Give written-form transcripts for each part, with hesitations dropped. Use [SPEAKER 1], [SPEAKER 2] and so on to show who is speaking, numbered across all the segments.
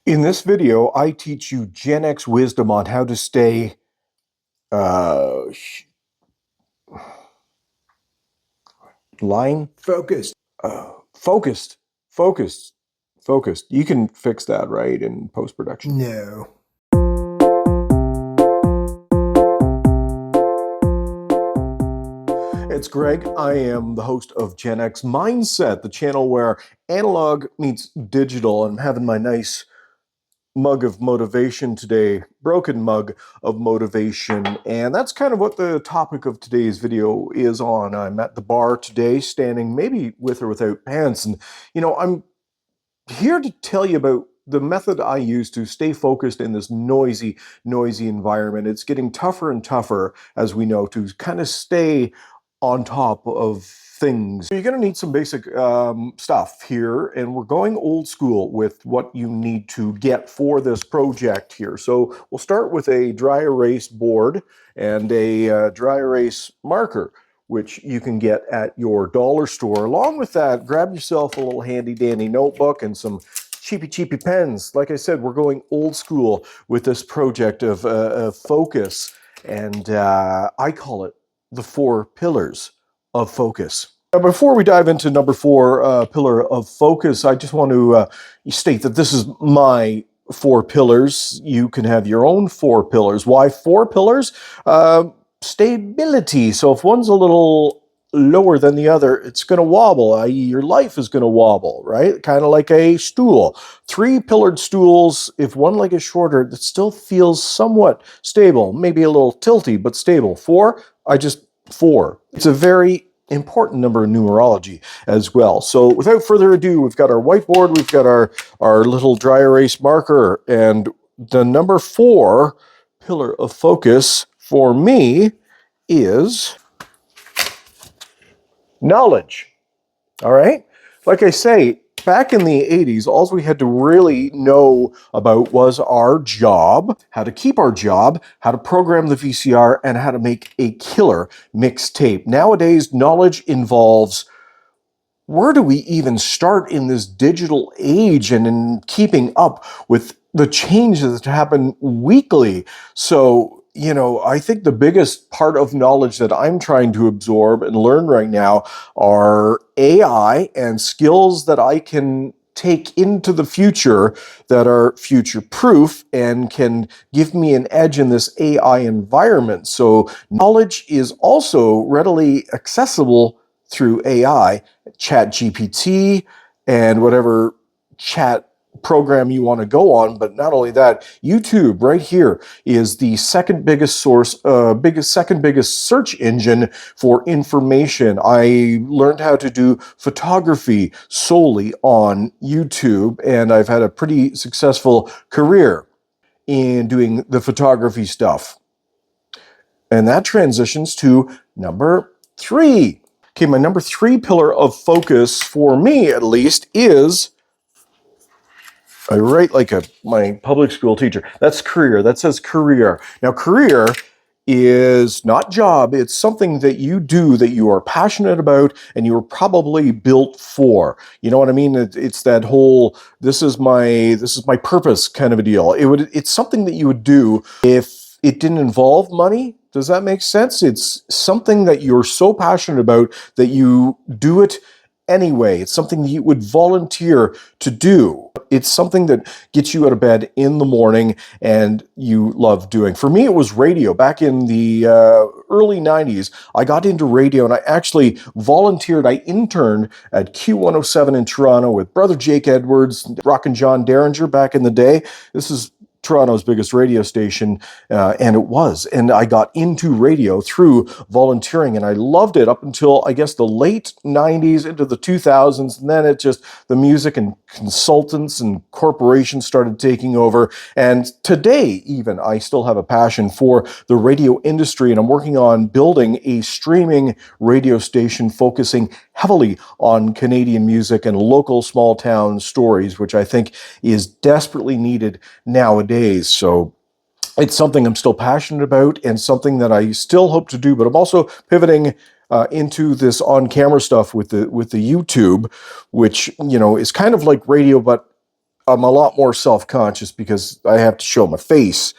[SPEAKER 1] In this video, I teach you Gen X wisdom on how to stay uh, line
[SPEAKER 2] Focused.
[SPEAKER 1] focused, focused, focused. You can fix that, right, in post-production.
[SPEAKER 2] No.
[SPEAKER 1] It's Greg. I am the host of Gen X Mindset, the channel where analog meets digital. I'm having my nice mug of motivation today, broken mug of motivation, and that's kind of what the topic of today's video is on. I'm at the bar today, standing maybe with or without pants, and I'm here to tell you about the method I use to stay focused in this noisy environment. It's getting tougher and tougher, as we know, to kind of stay on top of things. So you're going to need some basic stuff here, and we're going old school with what you need to get for this project here. So we'll start with a dry erase board and a dry erase marker, which you can get at your dollar store. Along with that, grab yourself a little handy dandy notebook and some cheapy pens. Like I said, we're going old school with this project of focus, and I call it the 4 pillars of focus. Now, before we dive into number 4 pillar of focus, I just want to state that this is my 4 pillars. You can have your own 4 pillars. Why 4 pillars? Stability. So if one's a little lower than the other, it's going to wobble, i.e. your life is going to wobble, right? Kind of like a stool. 3-pillared stools, if one leg is shorter, it still feels somewhat stable, maybe a little tilty, but stable. 4, 4. It's a very important number in numerology as well. So without further ado, we've got our whiteboard, we've got our little dry erase marker, and the number 4 pillar of focus for me is knowledge. All right? Like I say, back in the 80s, all we had to really know about was our job, how to keep our job, how to program the VCR, and how to make a killer mixtape. Nowadays, knowledge involves where do we even start in this digital age and in keeping up with the changes that happen weekly? So, I think the biggest part of knowledge that I'm trying to absorb and learn right now are AI and skills that I can take into the future that are future proof and can give me an edge in this AI environment. So knowledge is also readily accessible through AI, Chat GPT, and whatever chat program you want to go on. But not only that, YouTube right here is the second biggest search engine for information. I learned how to do photography solely on YouTube, and I've had a pretty successful career in doing the photography stuff. And that transitions to number 3. Okay, my number 3 pillar of focus, for me at least, is, I write like my public school teacher, that's career. That says career. Now, career is not job. It's something that you do that you are passionate about and you are probably built for. You know what I mean? It's that whole, this is my purpose kind of a deal. It's something that you would do if it didn't involve money. Does that make sense? It's something that you're so passionate about that you do it anyway. It's something that you would volunteer to do. It's something that gets you out of bed in the morning and you love doing. For me, it was radio. Back in the early 90s, I got into radio and I actually volunteered. I interned at Q107 in Toronto with Brother Jake Edwards, Rockin' John Derringer back in the day. This is Toronto's biggest radio station, and it was. And I got into radio through volunteering, and I loved it up until, I guess, the late 90s into the 2000s, and then the music and consultants and corporations started taking over. And today, even, I still have a passion for the radio industry, and I'm working on building a streaming radio station focusing heavily on Canadian music and local small town stories, which I think is desperately needed nowadays. So it's something I'm still passionate about and something that I still hope to do, but I'm also pivoting into this on-camera stuff with the YouTube, which, is kind of like radio, but I'm a lot more self-conscious because I have to show my face,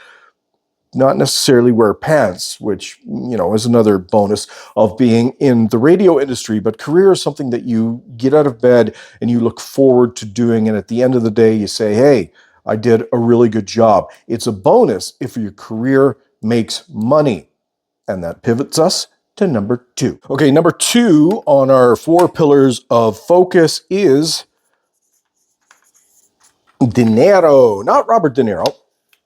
[SPEAKER 1] not necessarily wear pants, which, is another bonus of being in the radio industry. But career is something that you get out of bed and you look forward to doing. And at the end of the day, you say, hey, I did a really good job. It's a bonus if your career makes money. And that pivots us to number 2. Okay, number 2 on our 4 pillars of focus is dinero, not Robert De Niro.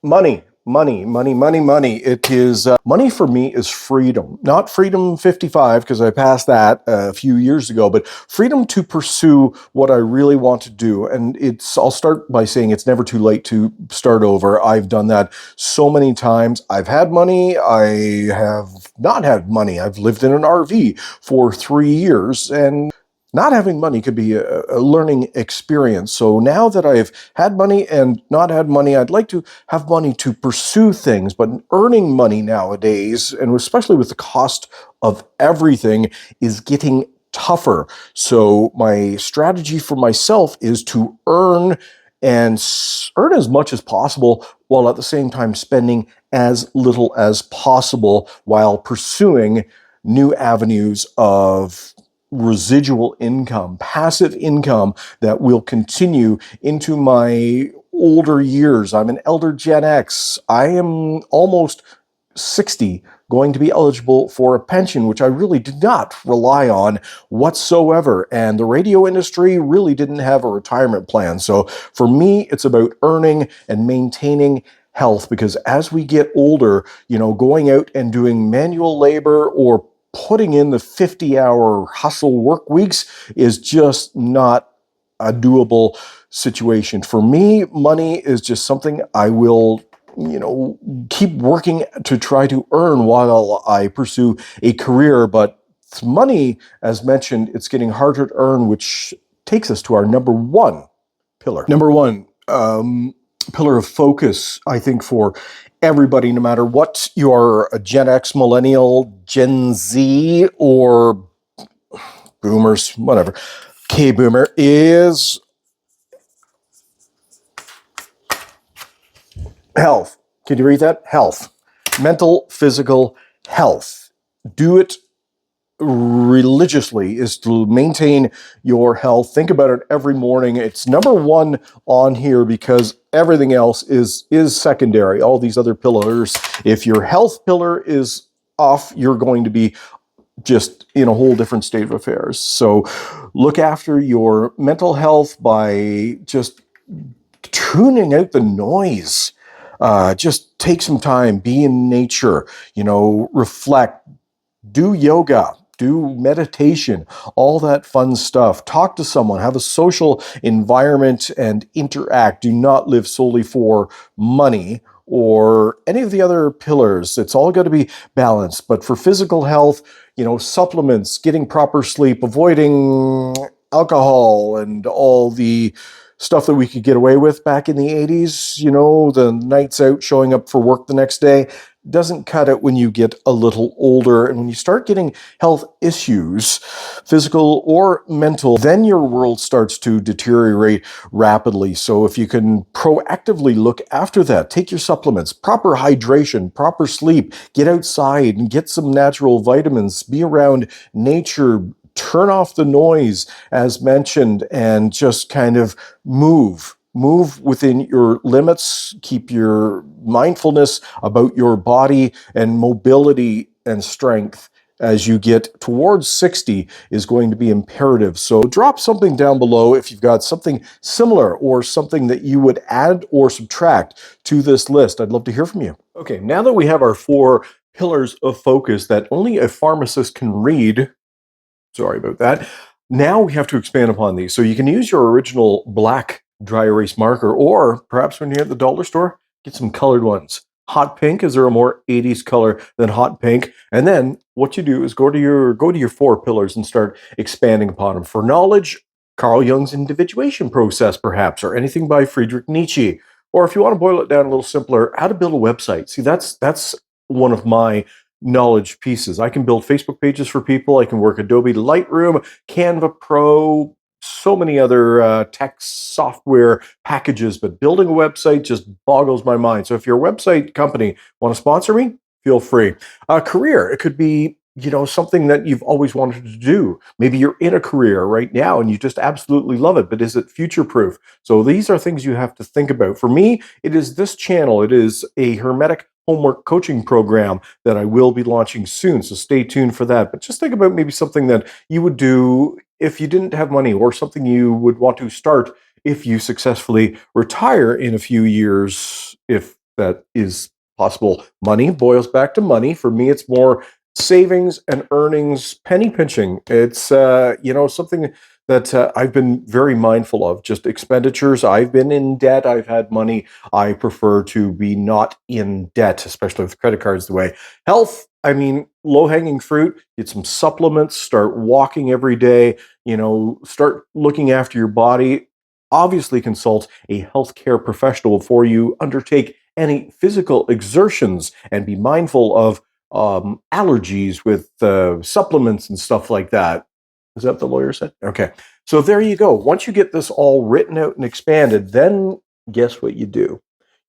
[SPEAKER 1] Money, money, money, money, money. It is money for me is freedom, not freedom 55 because I passed that a few years ago, but freedom to pursue what I really want to do. And I'll start by saying it's never too late to start over. I've done that so many times. I've had money. I have not had money. I've lived in an RV for 3 years, and not having money could be a learning experience. So now that I've had money and not had money, I'd like to have money to pursue things. But earning money nowadays, and especially with the cost of everything, is getting tougher. So my strategy for myself is to earn earn as much as possible while at the same time spending as little as possible while pursuing new avenues of residual income, passive income that will continue into my older years. I'm an elder Gen X. I am almost 60, going to be eligible for a pension, which I really did not rely on whatsoever. And the radio industry really didn't have a retirement plan. So for me, it's about earning and maintaining health, because as we get older, going out and doing manual labor or putting in the 50-hour hustle work weeks is just not a doable situation. For me, money is just something I will keep working to try to earn while I pursue a career. But money, as mentioned, it's getting harder to earn, which takes us to our number 1 pillar. Number 1, pillar of focus, I think, for everybody, no matter what you are, a Gen X, Millennial, Gen Z, or Boomers, whatever, K-Boomer, is health. Can you read that? Health. Mental, physical health. Do it religiously, is to maintain your health. Think about it every morning. It's number 1 on here because everything else is secondary. All these other pillars, if your health pillar is off, you're going to be just in a whole different state of affairs. So look after your mental health by just tuning out the noise. Just take some time, be in nature, reflect, do yoga, do meditation, all that fun stuff. Talk to someone, have a social environment, and interact. Do not live solely for money or any of the other pillars. It's all got to be balanced. But for physical health, supplements, getting proper sleep, avoiding alcohol and all the stuff that we could get away with back in the 80s, the nights out, showing up for work the next day, doesn't cut it when you get a little older. And when you start getting health issues, physical or mental, then your world starts to deteriorate rapidly. So if you can proactively look after that, take your supplements, proper hydration, proper sleep, get outside and get some natural vitamins, be around nature, turn off the noise, as mentioned, and just kind of move within your limits, keep your mindfulness about your body, and mobility and strength as you get towards 60 is going to be imperative. So drop something down below if you've got something similar or something that you would add or subtract to this list. I'd love to hear from you. Okay, now that we have our 4 pillars of focus that only a pharmacist can read, sorry about that. Now we have to expand upon these. So you can use your original black dry erase marker, or perhaps when you're at the dollar store, get some colored ones. Hot pink, is there a more 80s color than hot pink? And then what you do is go to your 4 pillars and start expanding upon them. For knowledge, Carl Jung's individuation process, perhaps, or anything by Friedrich Nietzsche. Or if you want to boil it down a little simpler, how to build a website. See, that's one of my knowledge pieces. I can build Facebook pages for people. I can work Adobe Lightroom, Canva Pro, so many other tech software packages, but building a website just boggles my mind. So if you're a website company, want to sponsor me? Feel free. Career, it could be, something that you've always wanted to do. Maybe you're in a career right now and you just absolutely love it, but is it future proof? So these are things you have to think about. For me, it is this channel. It is a hermetic homework coaching program that I will be launching soon. So stay tuned for that. But just think about maybe something that you would do if you didn't have money, or something you would want to start if you successfully retire in a few years, if that is possible. Money boils back to money. For me, it's more savings and earnings, penny pinching. It's something that I've been very mindful of. Just expenditures. I've been in debt. I've had money. I prefer to be not in debt, especially with credit cards. The way health. I mean, low hanging fruit. Get some supplements. Start walking every day. Start looking after your body. Obviously, consult a healthcare professional before you undertake any physical exertions, and be mindful of allergies with supplements and stuff like that. Is that what the lawyer said? Okay. So there you go. Once you get this all written out and expanded, then guess what you do?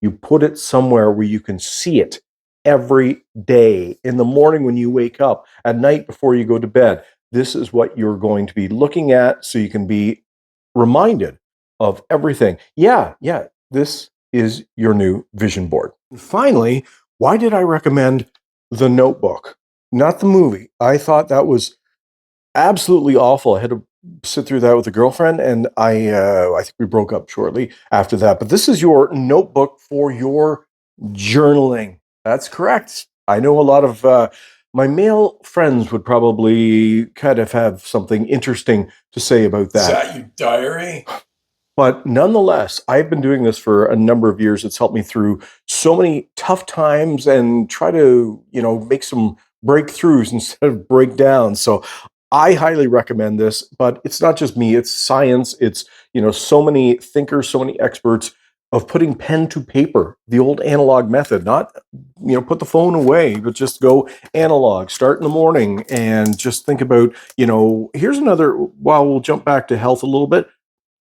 [SPEAKER 1] You put it somewhere where you can see it every day, in the morning when you wake up, at night before you go to bed. This is what you're going to be looking at, so you can be reminded of everything. Yeah, yeah, this is your new vision board. Finally, why did I recommend The Notebook, not the movie? I thought that was absolutely awful. I had to sit through that with a girlfriend, and I think we broke up shortly after that. But this is your notebook for your journaling. That's correct. I know a lot of my male friends would probably kind of have something interesting to say about that.
[SPEAKER 2] Is that your diary?
[SPEAKER 1] But nonetheless, I've been doing this for a number of years. It's helped me through so many tough times and try to, make some breakthroughs instead of breakdowns. So I highly recommend this, but it's not just me, it's science. It's, so many thinkers, so many experts of putting pen to paper, the old analog method, not, put the phone away, but just go analog, start in the morning and just think about, here's another, while we'll jump back to health a little bit.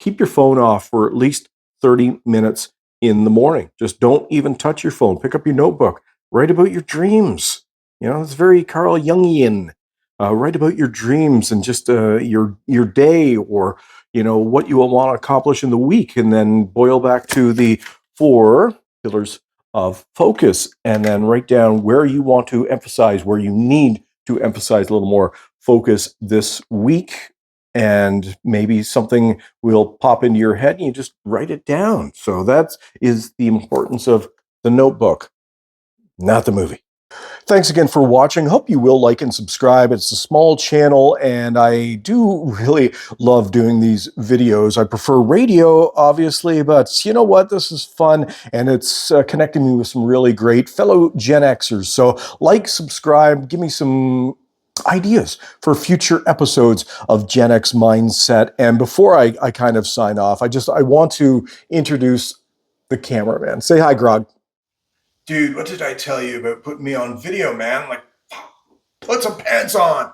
[SPEAKER 1] Keep your phone off for at least 30 minutes in the morning. Just don't even touch your phone. Pick up your notebook. Write about your dreams. It's very Carl Jungian. Write about your dreams and just your day, or what you will want to accomplish in the week, and then boil back to the 4 pillars of focus, and then write down where you want to emphasize, where you need to emphasize a little more focus this week, and maybe something will pop into your head and you just write it down. So that is the importance of the notebook, not the movie. Thanks again for watching. Hope you will like and subscribe. It's a small channel, and I do really love doing these videos. I prefer radio, obviously, but you know what? This is fun, and it's connecting me with some really great fellow Gen Xers. So like, subscribe, give me some ideas for future episodes of Gen X Mindset. And before I kind of sign off, I want to introduce the cameraman. Say hi, Grog.
[SPEAKER 2] Dude, what did I tell you about putting me on video, man? Like, put some pants on.